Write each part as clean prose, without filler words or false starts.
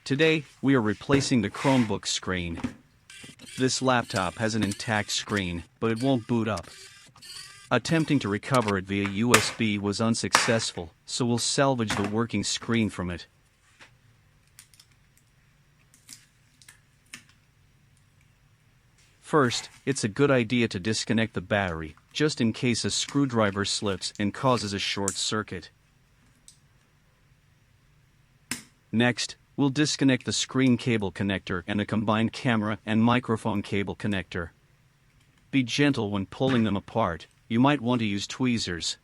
Today, we are replacing the Chromebook screen. This laptop has an intact screen, but it won't boot up. Attempting to recover it via USB was unsuccessful, so we'll salvage the working screen from it. First, it's a good idea to disconnect the battery, just in case a screwdriver slips and causes a short circuit. Next, we'll disconnect the screen cable connector and the combined camera and microphone cable connector. Be gentle when pulling them apart. You might want to use tweezers.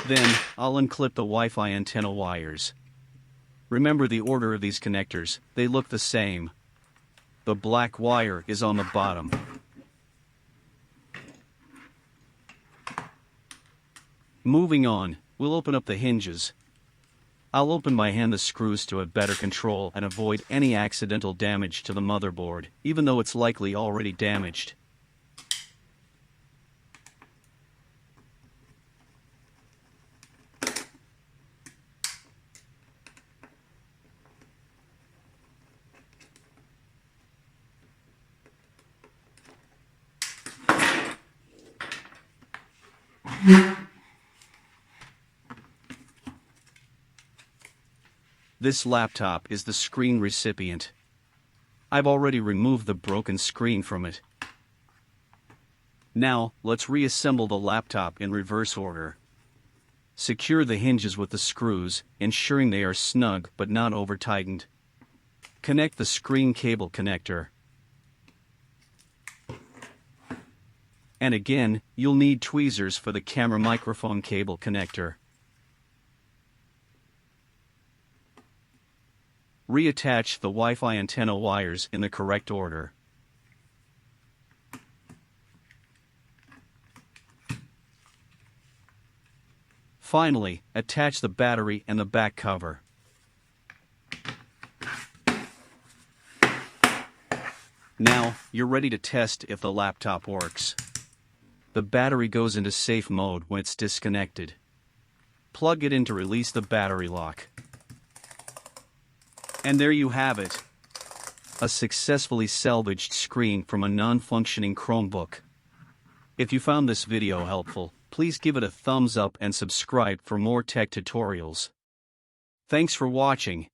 Then, I'll unclip the Wi-Fi antenna wires. Remember the order of these connectors, they look the same. The black wire is on the bottom. Moving on, we'll open up the hinges. I'll open by hand the screws to have better control and avoid any accidental damage to the motherboard, even though it's likely already damaged. This laptop is the screen recipient. I've already removed the broken screen from it. Now, let's reassemble the laptop in reverse order. Secure the hinges with the screws, ensuring they are snug but not over-tightened. Connect the screen cable connector. And again, you'll need tweezers for the camera microphone cable connector. Reattach the Wi-Fi antenna wires in the correct order. Finally, attach the battery and the back cover. Now, you're ready to test if the laptop works. The battery goes into safe mode when it's disconnected. Plug it in to release the battery lock. And there you have it. A successfully salvaged screen from a non-functioning Chromebook. If you found this video helpful, please give it a thumbs up and subscribe for more tech tutorials. Thanks for watching.